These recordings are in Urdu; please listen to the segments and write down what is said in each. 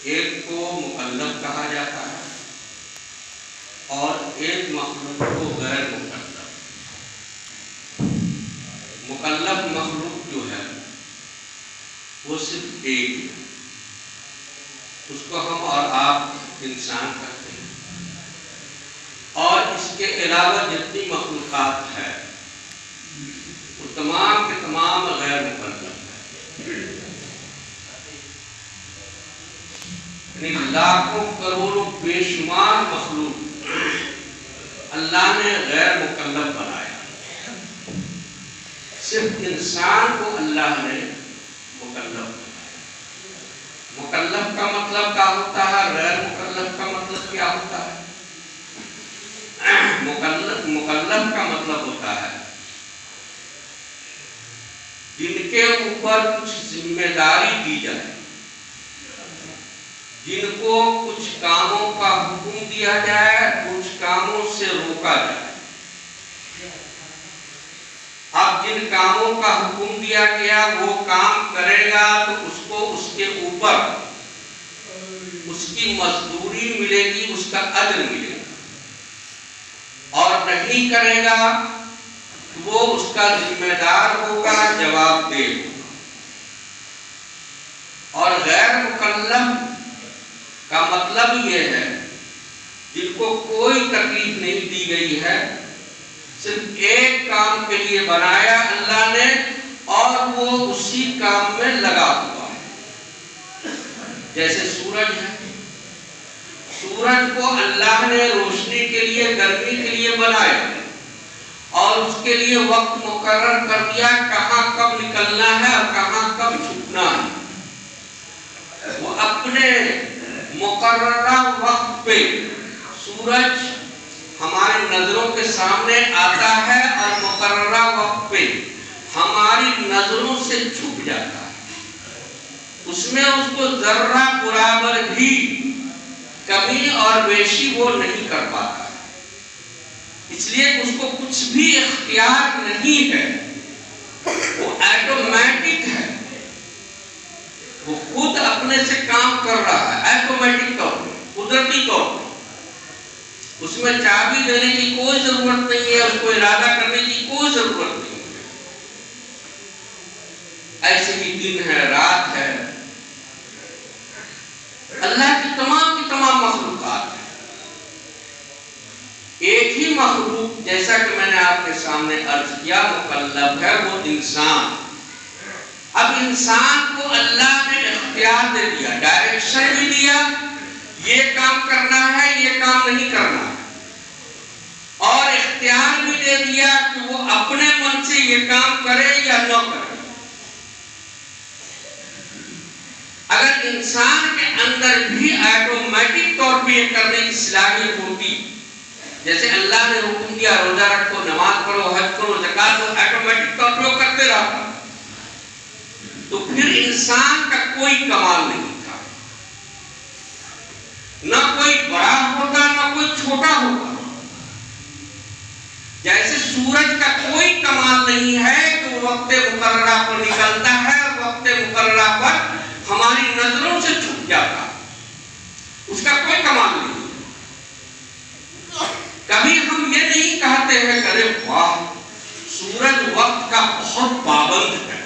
ایک کو مکلف کہا جاتا ہے اور ایک مخلوق کو غیر مکلف۔ مکلف مخلوق جو ہے وہ صرف ایک ہے، اس کو ہم اور آپ انسان کہتے ہیں، اور اس کے علاوہ جتنی مخلوقات ہے وہ تمام کے تمام غیر مکلف ہے۔ یعنی لاکھوں کروڑوں بے شمار مخلوق اللہ نے غیر مکلف بنایا، صرف انسان کو اللہ نے مکلف بنایا۔ مکلف کا مطلب کیا ہوتا ہے؟ غیر مکلف کا مطلب کیا ہوتا ہے؟ مکلف کا مطلب ہوتا ہے جن کے اوپر کچھ ذمہ داری دی جائے، جن کو کچھ کاموں کا حکم دیا جائے، کچھ کاموں سے روکا جائے۔ اب جن کاموں کا حکم دیا گیا وہ کام کرے گا تو اس کو اس کے اوپر اس کی مزدوری ملے گی، اس کا اجر ملے گا، اور نہیں کرے گا تو وہ اس کا ذمہ دار ہوگا، جواب دہ ہوگا۔ اور غیر مکلف کا مطلب یہ ہے جن کو کوئی تکلیف نہیں دی گئی ہے، صرف ایک کام کے لیے بنایا اللہ نے اور وہ اسی کام میں لگا ہوا ہے۔ جیسے سورج ہے، سورج کو اللہ نے روشنی کے لیے، گرمی کے لیے بنایا اور اس کے لیے وقت مقرر کر دیا کہاں کب نکلنا ہے اور کہاں کب چھپنا ہے۔ وہ اپنے مقررہ وقت پہ سورج ہماری نظروں کے سامنے آتا ہے اور مقررہ وقت پہ ہماری نظروں سے چھپ جاتا ہے، اس میں اس کو ذرہ برابر بھی کمی اور بیشی وہ نہیں کر پاتا، اس لیے اس کو کچھ بھی اختیار نہیں ہے، وہ آٹومیٹک ہے، وہ خود اپنے سے کام کر رہا ہے آٹومیٹک طور پہ، قدرتی طور پہ۔ اس میں چابی دینے کی کوئی ضرورت نہیں ہے، اس کو ارادہ کرنے کی کوئی ضرورت نہیں ہے۔ ایسے ہی دن ہے، رات ہے، اللہ کی تمام مخلوقات ہیں۔ ایک ہی مخلوق جیسا کہ میں نے آپ کے سامنے عرض کیا مکلف ہے، وہ انسان۔ اب انسان کو اللہ نے اختیار دے دیا، ڈائریکشن بھی دیا، یہ کام کرنا ہے، یہ کام نہیں کرنا ہے، اور اختیار بھی دے دیا کہ وہ اپنے من سے یہ کام کرے یا نہ کرے۔ اگر انسان کے اندر بھی آٹومیٹک طور پہ یہ کرنے کی صلاحیت ہوتی، جیسے اللہ نے حکم دیا روزہ رکھو، نماز پڑھو، حج کرو، زکات دو، آٹومیٹک طور پہ وہ کرتے رہتا تو پھر انسان کا کوئی کمال نہیں تھا، نہ کوئی بڑا ہوتا نہ کوئی چھوٹا ہوتا۔ جیسے سورج کا کوئی کمال نہیں ہے کہ وہ وقت مقررہ پر نکلتا ہے اور وقت مقررہ پر ہماری نظروں سے چھپ جاتا، اس کا کوئی کمال نہیں۔ کبھی ہم یہ نہیں کہتے ہیں کہ ارے واہ سورج وقت کا بہت پابند ہے،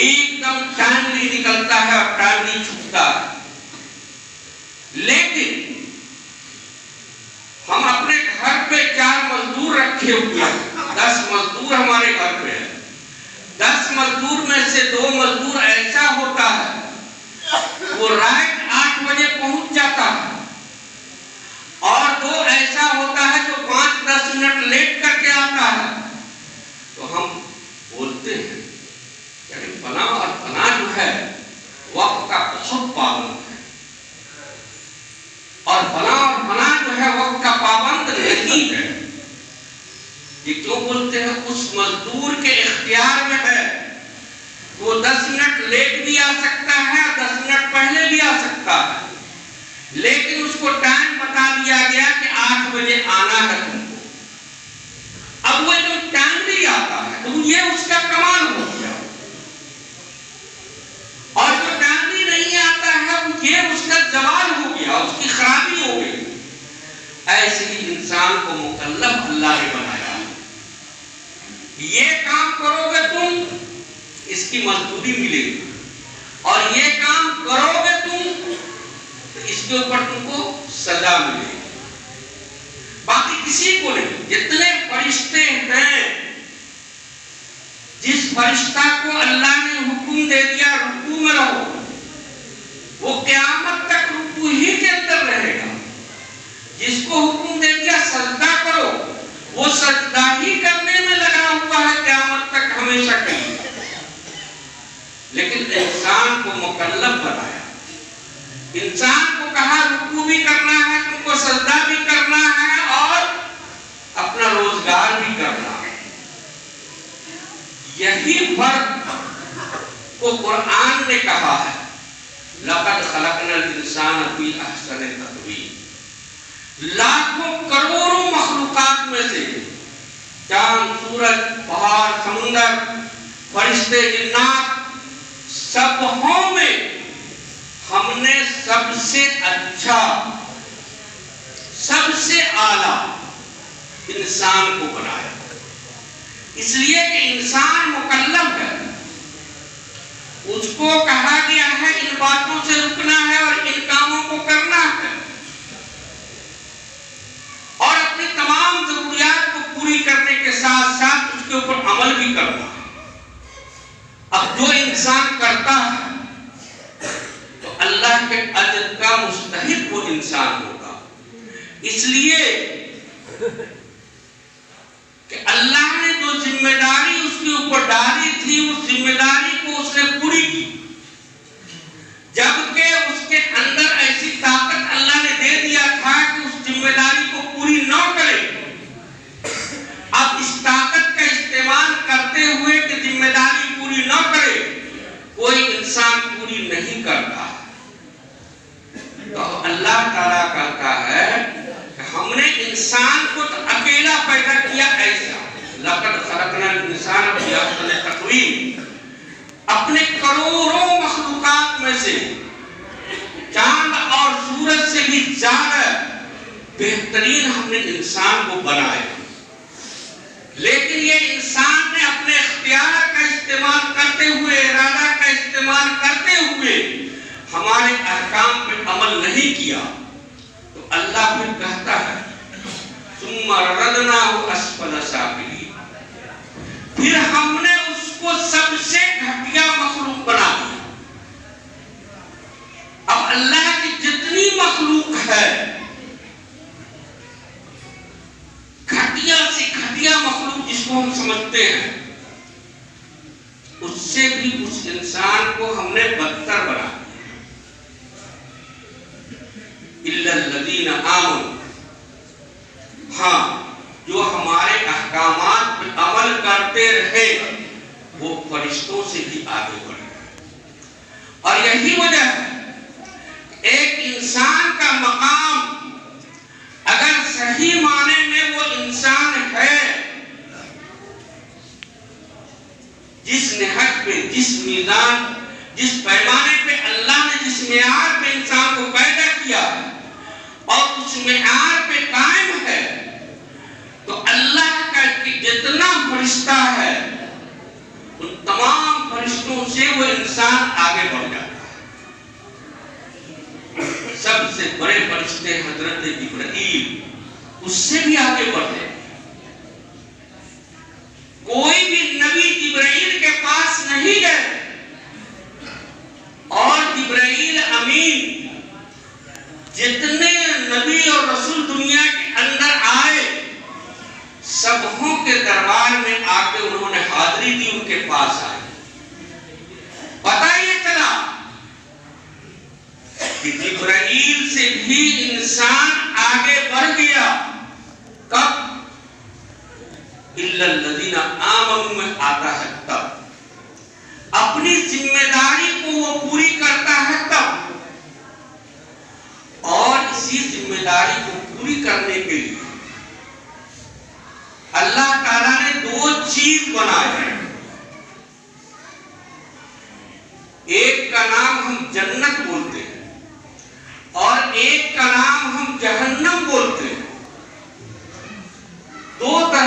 ایک دم ٹائملی نکلتا ہے اور ٹائملی چھپتا ہے۔ لیکن ہم اپنے گھر پہ 4 مزدور رکھے ہوئے ہیں، 10 مزدور ہمارے گھر پہ ہیں، 10 مزدور میں سے 2 مزدور ایسا ہوتا ہے وہ رائٹ 8 بجے پہنچ جاتا ہے، اور 2 ایسا ہوتا ہے جو 5-10 منٹ لیٹ کر کے آتا ہے۔ تو ہم بولتے ہیں کہ فلاں اور فلاں جو ہے وقت کا بہت پابند ہے، اور فلاں اور فلاں جو ہے وقت کا پابند نہیں ہے۔ یہ کیوں بولتے ہیں؟ اس مزدور کے اختیار میں ہے، وہ 10 منٹ لیٹ بھی آ سکتا ہے، 10 منٹ پہلے بھی آ سکتا ہے، لیکن اس کو ٹائم بتا دیا گیا کہ 8 بجے آنا ہے تم کو۔ اب وہ ایک ٹائم بھی آتا ہے تو یہ اس کا کمال ہو گیا، اور جو ٹائم بھی نہیں آتا ہے انسان کو مکلف اللہ نے بنایا. یہ کام کرو گے تم اس کی مزدوری ملے گی، اور یہ کام کرو گے تم تو اس کے اوپر تم کو سزا ملے گی. باقی کسی کو نہیں. جتنے فرشتے ہیں، جس فرشتہ کو اللہ نے حکم دے دیا رکوع میں رہو، وہ قیامت تک رکوع ہی کے اندر رہے گا. جس کو حکم دے دیا سجدہ کرو، وہ سجدہ ہی کرنے میں لگا ہوا ہے قیامت تک ہمیشہ کے لیے. لیکن انسان کو مکلف بنایا. انسان کو کہا رکوع بھی کرنا ہے، تم کو سجدہ بھی کرنا ہے، اور اپنا روزگار بھی کرنا ہے. یہی فرق کو قرآن نے کہا ہے، لَقَدْ خَلَقْنَا الْإِنسَانَ فِي أَحْسَنِ تَقْوِيمٍ. لاکھوں کروڑوں مخلوقات میں سے چاند، سورج، پہاڑ، سمندر، فرشتے، جنات، سبوں میں ہم نے سب سے اچھا، سب سے اعلیٰ انسان کو بنایا. اس لیے کہ انسان مکلف ہے. اس کو کہا گیا ہے ان باتوں سے رکنا ہے اور ان کاموں کو کرنا ہے، اور اپنی تمام ضروریات کو پوری کرنے کے ساتھ ساتھ اس کے اوپر عمل بھی کرنا ہے. اب جو انسان کرتا ہے تو اللہ کے اجر کا مستحق وہ انسان ہوگا. اس لیے کہ اللہ نے جو ذمہ داری اس کے اوپر ڈالی تھی، اس ذمہ داری کو اس نے پوری کی. جبکہ اس کے اندر ایسی طاقت اللہ نے دے دیا تھا کہ اس ذمہ داری کو پوری نہ کرے. اب اس طاقت کا استعمال کرتے ہوئے کہ ذمہ داری پوری نہ کرے، کوئی انسان پوری نہیں کرتا. تو اللہ تعالیٰ کہتا ہے کہ ہم نے انسان کو تو اکیلا پیدا کیا ایسا. لَقَدْ خَلَقْنَا الْإِنسَانَ فِي أَحْسَنِ تَقْوِيمٍ. اپنے کروڑوں مخلوقات میں سے چاند اور سورج سے بھی زیادہ بہترین ہم نے انسان کو بنایا. لیکن یہ انسان نے اپنے اختیار کا استعمال کرتے ہوئے، ارادہ کا استعمال کرتے ہوئے ہمارے احکام پہ عمل نہیں کیا. تو اللہ پھر کہتا ہے ثُمَّ رَدَدْنَاهُ أَسْفَلَ سَافِلِينَ. پھر ہم نے اس کو سب سے گھٹیا مخلوق بنا دیا. اب اللہ کی جتنی مخلوق ہے، گھٹیا سے گھٹیا مخلوق جس کو ہم سمجھتے ہیں، اس سے بھی اس انسان کو ہم نے بدتر بنا دیا. إِلَّا الَّذِينَ آمَنُوا. ہاں، جو ہمارے احکامات پر عمل کرتے رہے وہ فرشتوں سے بھی آگے بڑھے. اور یہی وجہ ہے ایک انسان کا مقام اگر صحیح معنی میں وہ انسان ہے جس نہج پہ، جس میزان، جس پیمانے پہ اللہ نے جس معیار پہ انسان کو پیدا کیا اور اس معیار پہ قائم ہے، تو اللہ کا جتنا فرشتہ ہے ان تمام فرشتوں سے وہ انسان آگے بڑھ جاتا ہے. سب سے بڑے فرشتے حضرت جبرائیل اس سے بھی آگے بڑھتے. کوئی بھی نبی جبرائیل کے پاس نہیں گئے، اور جبرائیل امین جتنے نبی اور رسول دنیا کے اندر آئے سبوں کے دربار میں آ کے انہوں نے حاضری دی، ان کے پاس آئے. پتہ یہ چلا کہ جبرائیل سے بھی انسان آگے بڑھ گیا. کب؟ إِلَّا الَّذِينَ آمَنُوا میں آتا ہے تب. اپنی ذمہ داری کو وہ پوری کرتا ہے تب. اور اسی ذمہ داری کو پوری کرنے کے لیے اللہ تعالیٰ نے دو چیز بنائے. ایک کا نام ہم جنت بولتے ہیں اور ایک کا نام ہم جہنم